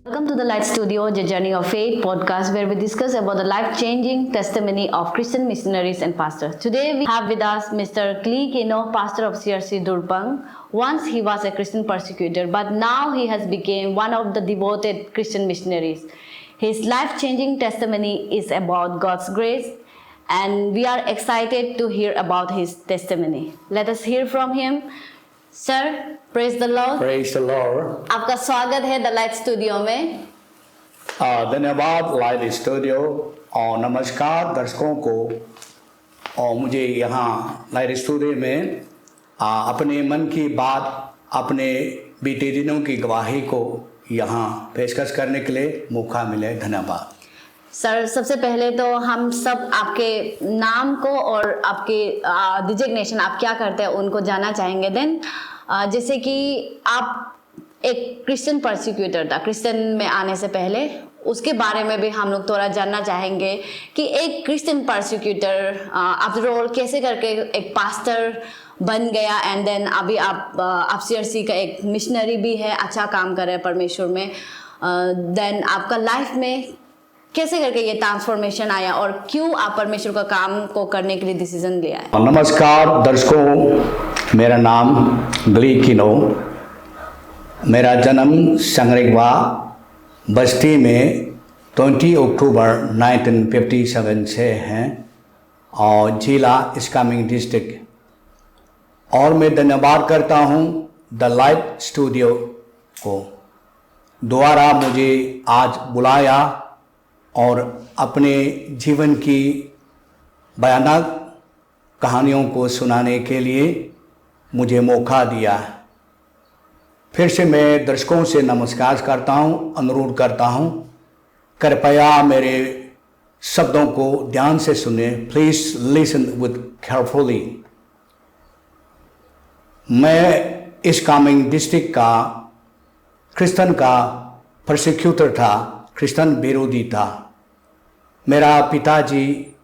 Welcome to the Light Studio, the Journey of Faith podcast, where we discuss about the life-changing testimony of Christian missionaries and pastors. Today we have with us Mr. Klee Kino, pastor of CRC Durpang. Once he was a Christian persecutor, but now he has become one of the devoted Christian missionaries. His life-changing testimony is about God's grace, and we are excited to hear about his testimony. Let us hear from him. Sir, praise the Lord. Praise the Lord. आपका स्वागत है the light studio में। धन्यवाद light studio और नमस्कार दर्शकों को। और मुझे यहाँ लाइट स्टूडियो में अपने मन की बात, अपने बीते दिनों की गवाही को यहाँ पेशकश करने के लिए मौका मिले। धन्यवाद सर। सबसे पहले तो हम सब आपके नाम को और आपके डिजिग्नेशन, आप क्या करते हैं, उनको जानना चाहेंगे। देन जैसे कि आप एक क्रिश्चियन परसिक्यूटर था क्रिश्चियन में आने से पहले, उसके बारे में भी हम लोग थोड़ा जानना चाहेंगे कि एक क्रिश्चियन परसिक्यूटर आफ्टर ऑल कैसे करके एक पास्टर बन गया, एंड देन अभी आप सीआरसी का एक मिशनरी भी है, अच्छा काम कर रहे हैं परमेश्वर में। देन आपका लाइफ में कैसे करके ये ट्रांसफॉर्मेशन आया और क्यों आप परमेश्वर का काम को करने के लिए डिसीजन लिया है। नमस्कार दर्शकों, मेरा नाम क्ली किनो। मेरा जन्म संगरिगवा बस्ती में 20 अक्टूबर 1957 से है और जिला इस्कामिंग डिस्ट्रिक्ट। और मैं धन्यवाद करता हूँ द लाइट स्टूडियो को द्वारा मुझे आज बुलाया और अपने जीवन की भयानक कहानियों को सुनाने के लिए मुझे मौका दिया। फिर से मैं दर्शकों से नमस्कार करता हूँ, अनुरोध करता हूँ कृपया मेरे शब्दों को ध्यान से सुने। Please listen with carefully. मैं इस कामिंग डिस्ट्रिक्ट का क्रिश्चियन का परसिक्यूटर था, क्रिश्चियन विरोधी था। मेरा पिताजी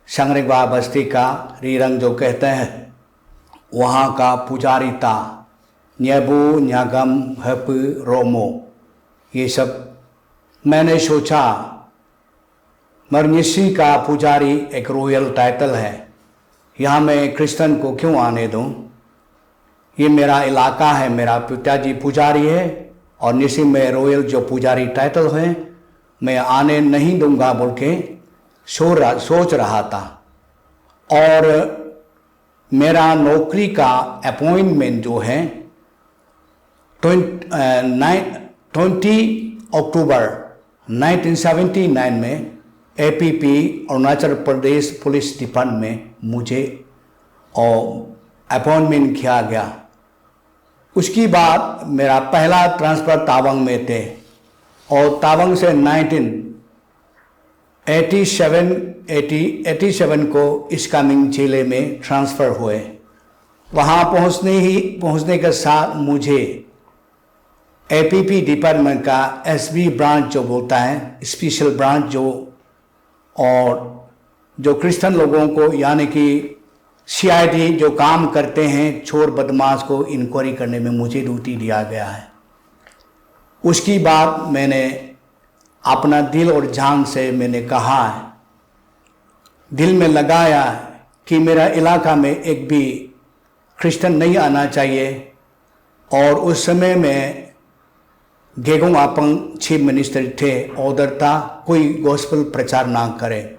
संगरिगवा बस्ती का रीरंग जो कहते हैं वहाँ का पुजारी था। न्यबू न्यागम हप रोमो, ये सब मैंने सोचा मरनिशी का पुजारी एक रॉयल टाइटल है, यहाँ मैं क्रिश्चियन को क्यों आने दूँ। ये मेरा इलाका है, मेरा पिताजी पुजारी है और निशी में रॉयल जो पुजारी टाइटल है मैं आने नहीं दूंगा बोल के सोच रहा था। और मेरा नौकरी का अपॉइंटमेंट जो है 20 अक्टूबर 1979 में APP Arunachal Pradesh police department में मुझे अपॉइंटमेंट किया गया। उसके बाद मेरा पहला ट्रांसफ़र तावंग में थे और तावंग से 1987 को इस्कामिंग जिले में ट्रांसफ़र हुए। वहाँ पहुँचने के साथ मुझे एपीपी डिपार्टमेंट का एसबी ब्रांच जो बोलता है, स्पेशल ब्रांच जो, और जो क्रिश्चियन लोगों को यानी कि सीआईडी जो काम करते हैं चोर बदमाश को इंक्वायरी करने में मुझे ड्यूटी दिया गया है। उसकी बाद मैंने अपना दिल और जान से मैंने कहा है, दिल में लगाया कि मेरा इलाका में एक भी क्रिश्चियन नहीं आना चाहिए। और उस समय में गेगोंग आपंग चीफ मिनिस्टर थे, ऑर्डर था कोई गॉस्पेल प्रचार ना करे।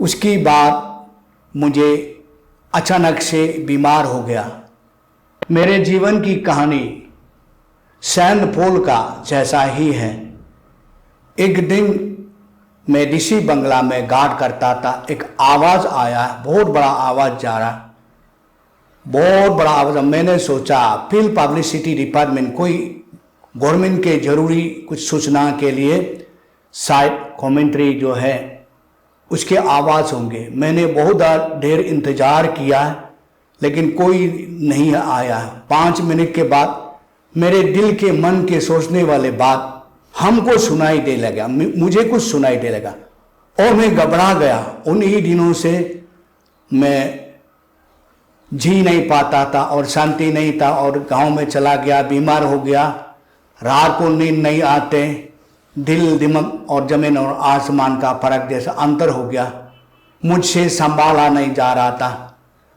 उसकी बाद मुझे अचानक से बीमार हो गया। मेरे जीवन की कहानी सैंड पोल का जैसा ही है। एक दिन मैं डीसी बंगला में गार्ड करता था, एक आवाज़ आया, बहुत बड़ा आवाज़ जा रहा, बहुत बड़ा आवाज़। मैंने सोचा फिल्म पब्लिसिटी डिपार्टमेंट कोई गवर्नमेंट के ज़रूरी कुछ सूचना के लिए साइड कमेंट्री जो है उसके आवाज़ होंगे। मैंने बहुत देर इंतज़ार किया लेकिन कोई नहीं आया। 5 मिनट के बाद मेरे दिल के मन के सोचने वाले बात हमको सुनाई दे लगा, मुझे कुछ सुनाई दे लगा और मैं घबरा गया। उन्हीं दिनों से मैं जी नहीं पाता था और शांति नहीं था और गांव में चला गया, बीमार हो गया। रात को नींद नहीं आते, दिल दिमाग और जमीन और आसमान का फर्क जैसा अंतर हो गया। मुझसे संभाला नहीं जा रहा था।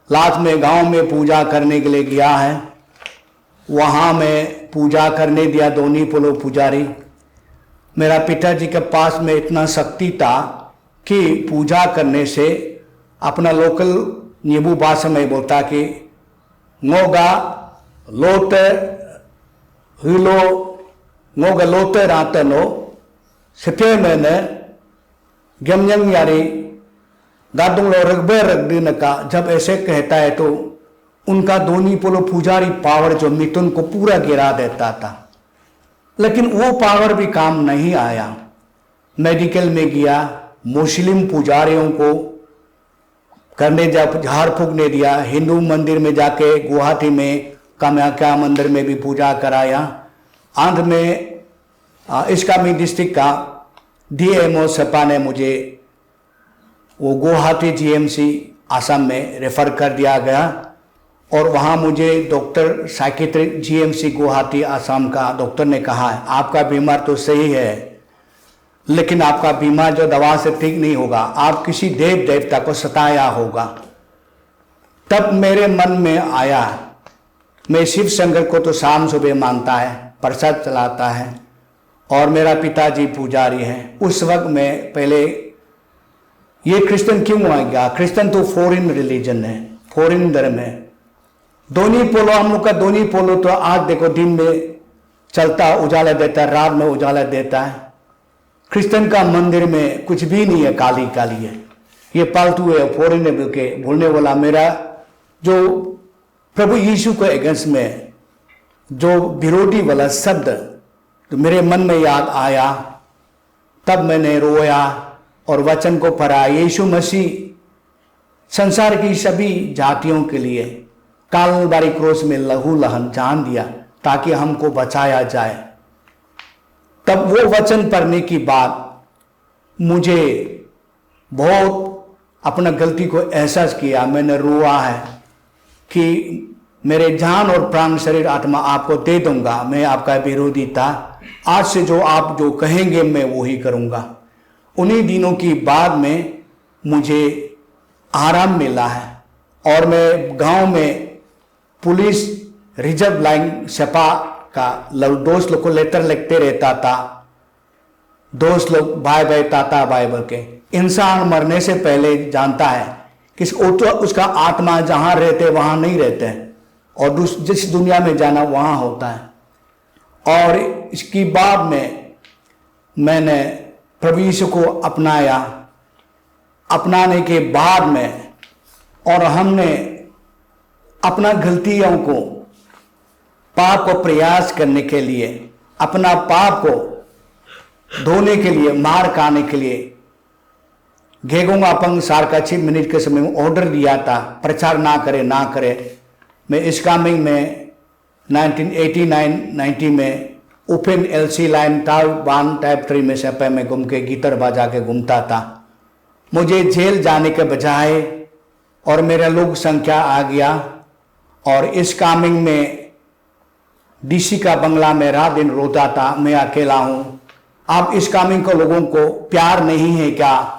लास्ट में गांव में पूजा करने के लिए गया है, वहाँ मैं पूजा करने दिया दोनी पोलो पुजारी। मेरा पिताजी के पास में इतना शक्ति था कि पूजा करने से अपना लोकल नींबू भाषा में बोलता कि ngoga lote hilo ngoga lote ratano sepe mene gemnyang yari गादुंग लो रगबे रगदीन का जब ऐसे कहता है तो उनका दोनी पोलो पुजारी पावर जो मिथुन को पूरा गिरा देता था। लेकिन वो पावर भी काम नहीं आया। मेडिकल में गया, मुस्लिम पुजारियों को करने जब झाड़ फूकने दिया, हिंदू मंदिर में जाके गुवाहाटी में कामाख्या मंदिर में भी पूजा कराया। अंत में इसकामी डिस्ट्रिक्ट का DMO सपा ने मुझे वो गुवाहाटी GMC आसाम में रेफर कर दिया गया और वहाँ मुझे doctor psychiatric GMC Guwahati Assam का डॉक्टर ने कहा है आपका बीमार तो सही है लेकिन आपका बीमार जो दवा से ठीक नहीं होगा, आप किसी देव देवता को सताया होगा। तब मेरे मन में आया, मैं शिव शंकर को तो शाम सुबह मानता है, प्रसाद चलाता है और मेरा पिताजी पुजारी हैं। उस वक्त में पहले ये क्रिश्चियन क्यों आ गया? क्रिश्चियन तो फॉरेन रिलीजन है, फॉरेन धर्म है। दोनी पोलो हम लोग का दोनी पोलो तो आज देखो दिन में चलता उजाला देता है, रात में उजाला देता है। क्रिश्चियन का मंदिर में कुछ भी नहीं है, काली काली है, ये पालतू है, फॉरेन है के बोलने वाला मेरा जो प्रभु यीशु के अगेंस्ट में जो विरोधी वाला शब्द तो मेरे मन में याद आया। तब मैंने रोया और वचन को पढ़ा। यीशु मसीह संसार की सभी जातियों के लिए कालवारी क्रोस में लहू लहन जान दिया ताकि हमको बचाया जाए। तब वो वचन पढ़ने की बाद मुझे बहुत अपना गलती को एहसास किया। मैंने रोआ है कि मेरे जान और प्राण शरीर आत्मा आपको दे दूंगा, मैं आपका विरोधी था, आज से जो आप जो कहेंगे मैं वो ही करूंगा। उन्हीं दिनों की बाद में मुझे आराम मिला है और मैं गांव में पुलिस रिजर्व लाइन सपा का दोस्त लोग को लेटर लिखते रहता था। दोस्त लोग भाई भाई ताता भाई बोल के, इंसान मरने से पहले जानता है कि उसका आत्मा जहां रहते वहां नहीं रहते हैं और जिस दुनिया में जाना वहां होता है। और इसकी बाद में मैंने प्रभु यीशु को अपनाया। अपनाने के बाद में और हमने अपना गलतियों को पाप को प्रयास करने के लिए, अपना पाप को धोने के लिए, मार खाने के लिए घेगोंगापंग सार का 6 मिनट के समय में ऑर्डर दिया था, प्रचार ना करे। मैं इस्कामिंग में 1989-90 में open LC line type 1 type 3 में सपा में घूम के गिटार बजा के घूमता था। मुझे जेल जाने के बजाय और मेरा लोग संख्या आ गया और इस कामिंग में DC का बंगला में रात दिन रोता था, मैं अकेला हूं। आप इस कामिंग को लोगों को प्यार नहीं है क्या?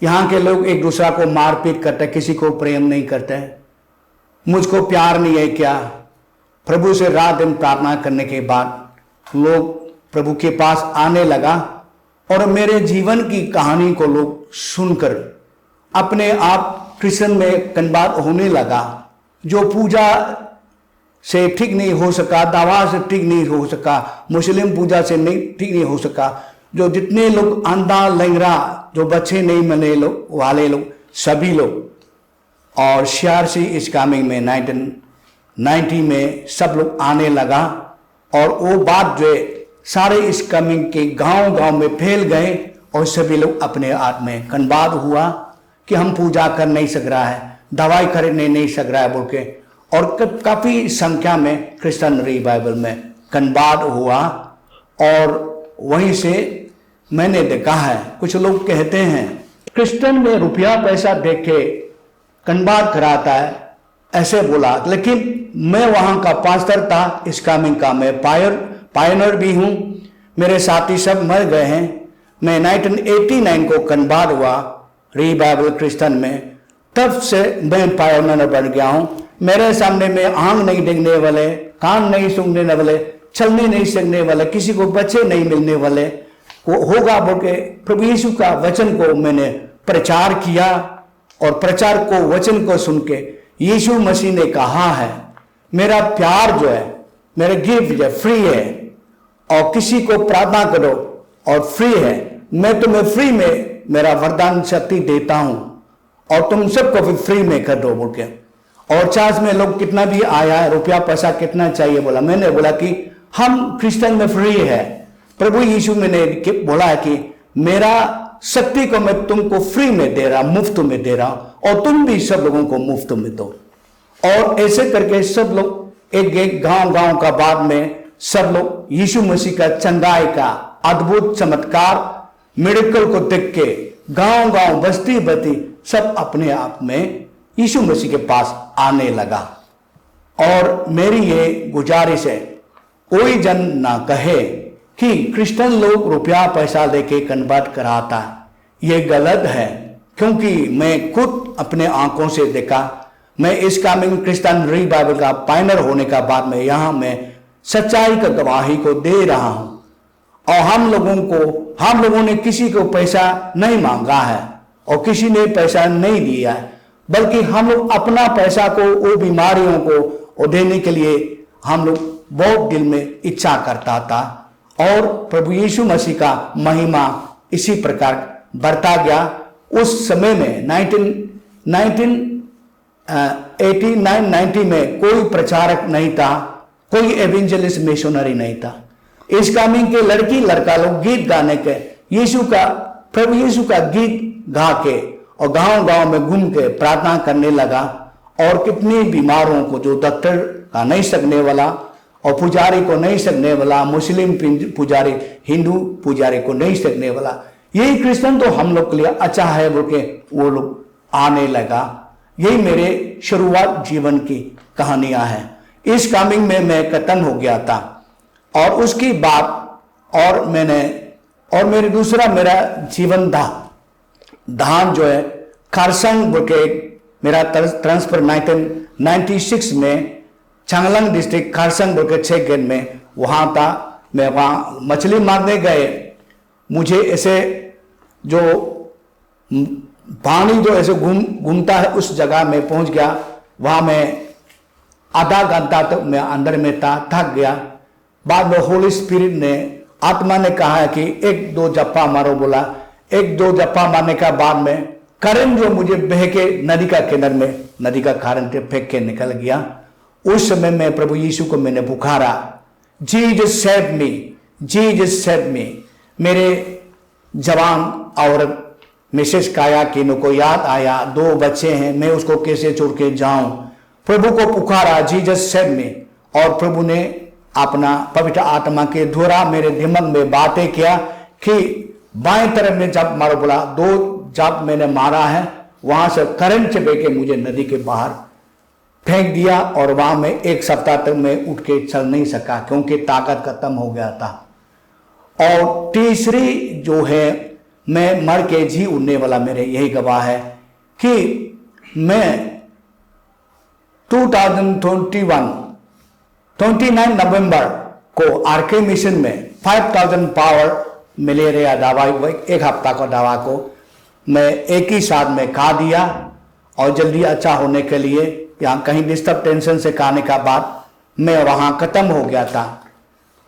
यहाँ के लोग एक दूसरा को मारपीट करते, किसी को प्रेम नहीं करते। मुझको प्यार नहीं है क्या? प्रभु से रात दिन प्रार्थना करने के बाद लोग प्रभु के पास आने लगा और मेरे जीवन की कहानी को लोग सुनकर अपने आप क्रिश्चियन में कन्वर्ट होने लगा। जो पूजा से ठीक नहीं हो सका, दवा से ठीक नहीं हो सका, मुस्लिम पूजा से नहीं ठीक नहीं हो सका, जो जितने लोग अंधा लंगड़ा, जो बच्चे नहीं मिले लोग वाले लोग, सभी लोग और CRC इस्कामिंग में 1990 में सब लोग आने लगा और वो बात जो सारे इस्कामिंग के गांव में फैल गए और सभी लोग अपने आप में कन्वर्ट हुआ कि हम पूजा कर नहीं सक रहा है, दवाई करने नहीं सक रहा है बोल के। और काफी संख्या में क्रिश्चियन रिवाइवल में कन्वर्ट हुआ और वहीं से मैंने देखा है कुछ लोग कहते हैं क्रिश्चियन में रुपया पैसा देख के कन्वर्ट कराता है, ऐसे बोला। लेकिन मैं वहां का पास्टर था इस्कामिंग का, मैं पायनर भी हूँ। मेरे साथी सब मर गए हैं। मैं 1989 को कन्वर्ट हुआ रिवाइवल क्रिश्चियन में, तब से मैं पायनर बन गया हूँ। मेरे सामने में आंख नहीं देखने वाले, कान नहीं सूंघने वाले, चलने नहीं सकने वाले, किसी को बच्चे नहीं मिलने वाले वो होगा बोल के प्रभु यीशु का वचन को मैंने प्रचार किया, और प्रचार को वचन को सुन के यीशु मसीह ने कहा है मेरा प्यार जो है, मेरा गिफ्ट जो फ्री है, और किसी को प्रार्थना करो और फ्री है, मैं तुम्हें फ्री में मेरा वरदान शक्ति देता हूं और तुम सबको भी फ्री में कर दो बोल के। और चर्च में लोग कितना भी आया, रुपया पैसा कितना चाहिए बोला, मैंने बोला कि हम क्रिश्चियन में फ्री है। प्रभु यीशु मैंने बोला है कि मेरा शक्ति को मैं तुमको फ्री में दे रहा, मुफ्त में दे रहा, और तुम भी सब लोगों को मुफ्त में दो। और ऐसे करके सब लोग एक एक गांव का बाद में सब लोग यीशु मसीह का चंगाई का अद्भुत चमत्कार मिरेकल को देख के गांव बस्ती बस्ती सब अपने आप में यीशु मसीह के पास आने लगा। और मेरी ये गुजारिश है, कोई जन ना कहे कि क्रिश्चियन लोग रुपया पैसा लेके कन्वर्ट कराता, ये गलत है। क्योंकि मैं खुद अपने आंखों से देखा, मैं इस कमिंग क्रिश्चियन रिवाइवल का पायनर होने का बाद में यहां मैं सच्चाई का गवाही को दे रहा हूं। और हम लोगों ने किसी को पैसा नहीं मांगा है और किसी ने पैसा नहीं दिया है, बल्कि हम लोग अपना पैसा को वो बीमारियों को देने के लिए हम लोग बहुत दिल में इच्छा करता था। और प्रभु यीशु मसीह का महिमा इसी प्रकार बढ़ता गया। उस समय में 1989-90 में कोई प्रचारक नहीं था, कोई एवेंजलिस्ट मिशनरी नहीं था। इस कमिंग के लड़की लड़का लोग गीत गाने के प्रभु यीशु का गीत गा के और गांव में घूम के प्रार्थना करने लगा। और कितनी बीमारों को, जो डॉक्टर का नहीं सकने वाला और पुजारी को नहीं सकने वाला, मुस्लिम पुजारी हिंदू पुजारी को नहीं सकने वाला, यही क्रिश्चियन तो हम लोग के लिए अच्छा है बोल के वो लोग आने लगा। यही मेरे शुरुआत जीवन की कहानियां हैं। इस कमिंग में मैं खत्म हो गया था, और उसकी बात मेरे दूसरा मेरा जीवन धाम जो है खारसंग बोल के मेरा ट्रांसफर 1996 में चांगलांग डिस्ट्रिक्ट खारसंग बोल के 6 गेट में वहां था। मैं वहां मछली मारने गए, मुझे ऐसे जो पानी जो ऐसे घूमता है उस जगह में पहुंच गया। वहां मैं आधा घंटा तक मैं अंदर में था, थक गया। बाद में होली स्पिरिट ने, आत्मा ने कहा है कि 1-2 जप्पा मारो बोला। 1-2 जप्पा मारने का बाद में करंट जो मुझे बह के नदी का किनारे में, नदी का करंट फेंक के निकल गया। उस समय में प्रभु यीशु को मैंने पुकारा, Jesus save me, Jesus save me. मेरे जवान औरत मिसेस काया किनो को याद आया, 2 बच्चे हैं, मैं उसको कैसे छोड़ के जाऊं। प्रभु को पुकारा, जीसस सेव मी। और प्रभु ने अपना पवित्र आत्मा के द्वारा मेरे दिमाग में बातें किया कि बाएं तरफ में जब मारो बोला। 2 जब मैंने मारा है, वहां से करंट से बह के मुझे नदी के बाहर फेंक दिया। और वहां में 1 सप्ताह तक मैं उठ के चल नहीं सका, क्योंकि ताकत खत्म हो गया था। और तीसरी जो है, मैं मर के जी उड़ने वाला, मेरे यही गवाह है कि मैं 29 नवंबर को आरके मिशन में 5000 पावर मलेरिया दवा, 1 हफ्ता का दवा को मैं एक ही साथ में खा दिया। और जल्दी अच्छा होने के लिए यहाँ कहीं डिस्टर्ब टेंशन से खाने का बाद मैं वहां खत्म हो गया था।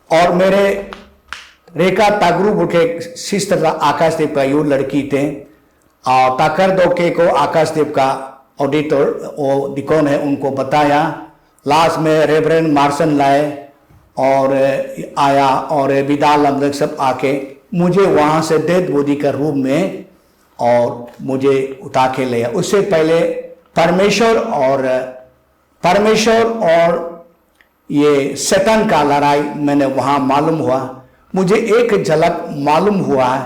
और मेरे रेखा तागरू के सिस्टर आकाशदेव का यू लड़की थे, और ताकर दोके को आकाशदेव का ऑडिटर वो डिकॉन है, उनको बताया। लास्ट में रेवरेंड मार्सन लाए और आया, और विदाल अमृत सब आके मुझे वहां से डेड बॉडी का रूप में और मुझे उठा के लिया। उससे पहले परमेश्वर और ये शैतान का लड़ाई मैंने वहां मालूम हुआ। मुझे एक झलक मालूम हुआ है।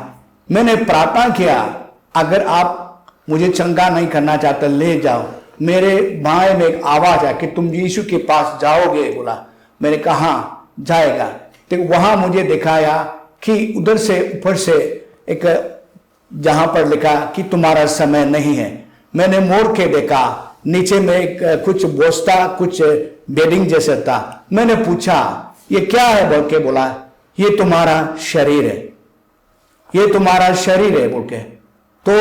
मैंने प्रार्थना किया, अगर आप मुझे चंगा नहीं करना चाहते ले जाओ। मेरे बाएं में एक आवाज है कि तुम यीशु के पास जाओगे बोला। मैंने कहा जाएगा। तो वहां मुझे दिखाया कि उधर से ऊपर से एक जहां पर लिखा कि तुम्हारा समय नहीं है। मैंने मोड़ के देखा, नीचे में एक कुछ बोस्ता, कुछ बेडिंग जैसा था। मैंने पूछा ये क्या है बोल के बोला ये तुम्हारा शरीर है, ये तुम्हारा शरीर है बोल के। तो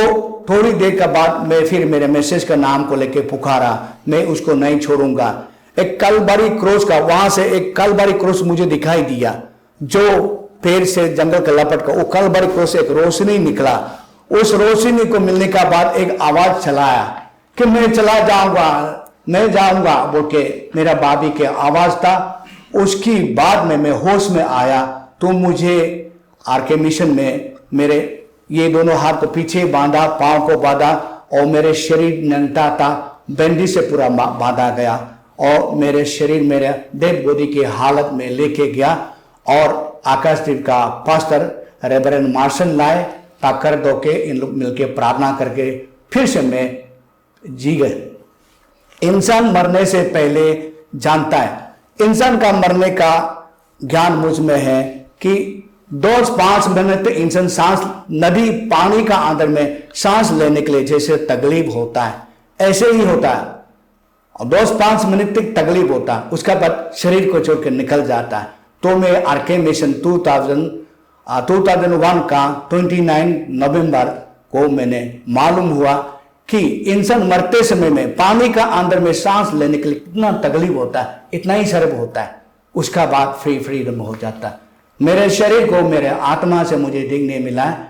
थोड़ी देर के बाद मैं फिर मेरे मैसेज का नाम को लेके पुकारा, मैं उसको नहीं छोड़ूंगा। एक कलवरी क्रॉस का, वहां से एक कलवरी क्रॉस मुझे दिखाई दिया, जो पेड़ से जंगल का लपट का, वो कलवरी क्रॉस से एक रोशनी निकला। उस रोशनी को मिलने का बाद एक आवाज चलाया कि मैं चला जाऊंगा, मैं जाऊंगा बोल के मेरा बाबी के आवाज था। उसकी बाद में मैं होश में आया तो मुझे आरके मिशन में मेरे ये दोनों हाथ को पीछे बांधा, पांव को बांधा और मेरे शरीर नंगा था, बैंडी से पूरा बांधा गया और मेरे शरीर मेरे डेड बॉडी की हालत में लेके गया और आकाशदीप का पास्टर रेवरेंड मार्शन लाए, ताकर दो के इन लोग मिलके प्रार्थना करके फिर से मैं जी गए। इंसान मरने से पहले जानता है, इंसान का मरने का ज्ञान मुझ में है कि 2-5 मिनट तक इंसान सांस, नदी पानी का अंदर में सांस लेने के लिए जैसे तकलीफ होता है ऐसे ही होता है, और 2-5 मिनट तक तकलीफ होता है, उसका बाद शरीर को छोड़ के निकल जाता है। तो मैं आरके मिशन 2001 का 29 नवंबर को मैंने मालूम हुआ कि इंसान मरते समय में पानी का अंदर में सांस लेने के लिए कितना तकलीफ होता है, इतना ही सर्व होता है, उसका बाद फ्रीडम हो जाता है। मेरे शरीर को मेरे आत्मा से मुझे देखने मिला है।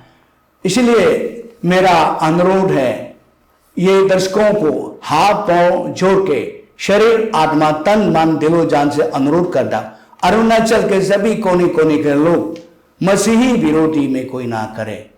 इसलिए मेरा अनुरोध है, ये दर्शकों को हाथ पांव जोड़ के शरीर आत्मा तन मन दिलो जान से अनुरोध करता, अरुणाचल के सभी कोने कोने के लोग मसीही विरोधी में कोई ना करे,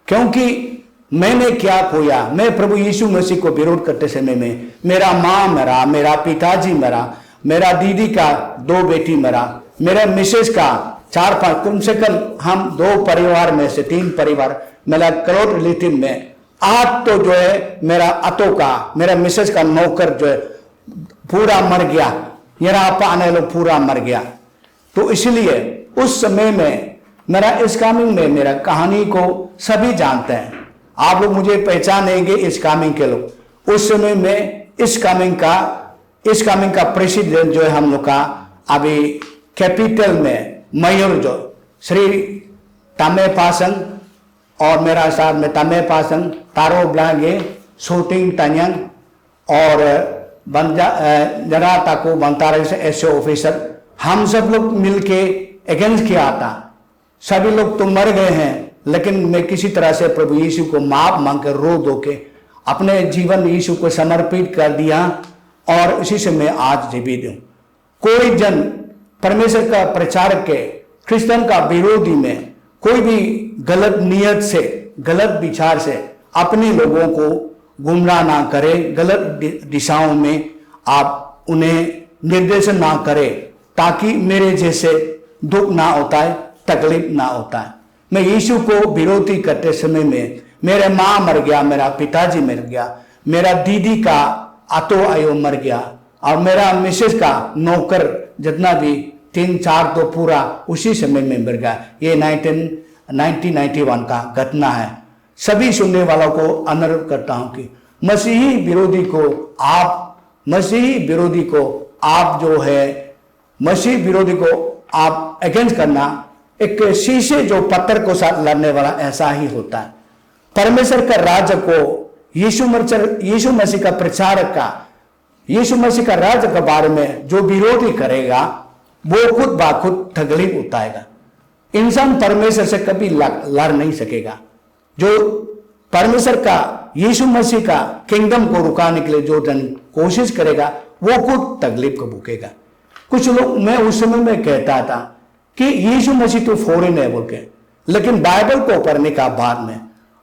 क्योंकि मैंने क्या खोया। मैं प्रभु यीशु मसीह को विरोध करते समय में मेरा माँ मरा, मेरा पिताजी मरा, मेरा दीदी का 2 बेटी मरा, मेरा मिसेस का 4-5, कम से कम हम 2 परिवार में से 3 परिवार, मेरा क्लोज रिलेटिव में आज तो जो है मेरा अतो का, मेरा मिसेस का नौकर जो है पूरा मर गया, मेरा आपा आने लोग पूरा मर गया। तो इसलिए उस समय में मेरा इस कामिंग में मेरा कहानी को सभी जानते हैं, आप लोग मुझे पहचानेंगे इस कामिंग के लोग। उस समय में इस कामिंग का प्रेसिडेंट जो है हम लोग का अभी कैपिटल में मेयर जो श्री तामे पासंग और मेरा साथ में तामे पासंग, तारो ब्लांगे, शूटिंग तंयंग और जरा ताको बंतारे से ऐसे ऑफिसर, हम सब लोग मिलके अगेंस्ट किया था। सभी लोग तो मर गए हैं, लेकिन मैं किसी तरह से प्रभु यीशु को माफ मांगकर रो धो के अपने जीवन यीशु को समर्पित कर दिया और इसी से मैं आज जीवित हूं। कोई जन परमेश्वर का प्रचार के क्रिश्चियन का विरोधी में कोई भी गलत नियत से, गलत विचार से अपने लोगों को गुमराह ना करे, गलत दिशाओं में आप उन्हें निर्देशन ना करे, ताकि मेरे जैसे दुख ना होता है, तकलीफ ना होता है। मैं यीशु को विरोधी करते समय में मेरे माँ मर गया, मेरा पिताजी मर गया, मेरा दीदी का अतो आयो मर गया और मेरा मिसेस का नौकर जितना भी 3-4 तो पूरा उसी समय में मर गया। ये 1991 का घटना है। सभी सुनने वालों को अनुरोध करता हूं कि मसीही विरोधी को आप अगेंस्ट करना एक शीशे जो पत्थर को साथ लड़ने वाला ऐसा ही होता है। परमेश्वर का राज्य को यीशु मसीह का प्रचारक का, यीशु मसीह का राज्य के बारे में जो विरोधी करेगा वो खुद बाखुद तकलीफ उठाएगा। इंसान परमेश्वर से कभी लड़ नहीं सकेगा। जो परमेश्वर का, यीशु मसीह का किंगडम को रुकाने के लिए जो जन कोशिश करेगा वो खुद तकलीफ को भुगेगा। कुछ लोग, मैं उस समय में कहता था कि यीशु मसीह तो फॉरेन है बोल के, लेकिन बाइबल को पढ़ने का बाद में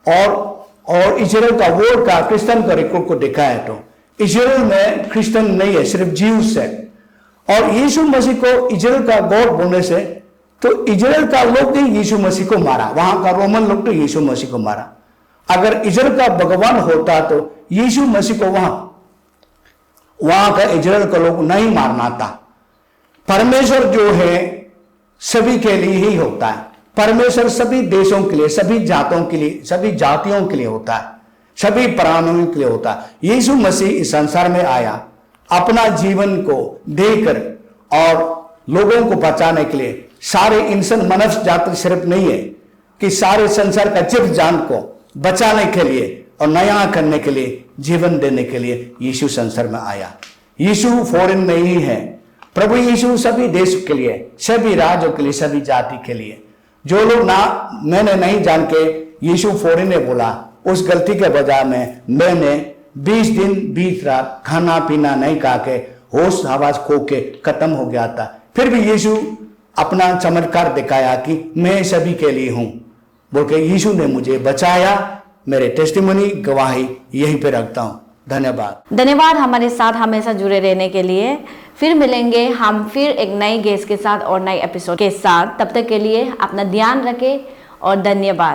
और इजराइल का वर्ड का क्रिश्चियन का रिकॉर्ड को देखा है तो इजराइल में क्रिश्चियन नहीं है, सिर्फ जीव्स है। और यीशु मसीह को इजराइल का गॉड बोलने से तो इजराइल का लोग ने यीशु मसीह को मारा, वहां का रोमन लोग तो यीशु मसीह को मारा। अगर इजराइल का भगवान होता तो यीशु मसीह को वहां का इजराइल का लोग नहीं मारना था। परमेश्वर जो है सभी के लिए ही होता है। परमेश्वर सभी देशों के लिए, सभी जातों के लिए, सभी जातियों के लिए होता है, सभी प्राणियों के लिए होता है। यीशु मसीह इस संसार में आया अपना जीवन को देकर और लोगों को बचाने के लिए। सारे इंसान मनुष्य जाति सिर्फ नहीं है कि सारे संसार का जीव जान को बचाने के लिए और नया करने के लिए, जीवन देने के लिए यीशु संसार में आया। यीशु फॉरेन में ही है। प्रभु यीशु सभी देश के लिए, सभी राज्यों के लिए, सभी जाति के लिए। जो लोग ना मैंने नहीं जान के यीशु फॉरेन ने बोला, उस गलती के बजाय में मैंने 20 दिन 20 रात खाना पीना नहीं खा के होश आवाज खो के खत्म हो गया था। फिर भी यीशु अपना चमत्कार दिखाया कि मैं सभी के लिए हूं बोल के यीशु ने मुझे बचाया। मेरे टेस्टिमनी गवाही यहीं पे रखता हूं। धन्यवाद। धन्यवाद हमारे साथ हमेशा जुड़े रहने के लिए। फिर मिलेंगे हम फिर एक नई गेस्ट के साथ और नए एपिसोड के साथ। तब तक के लिए अपना ध्यान रखें और धन्यवाद।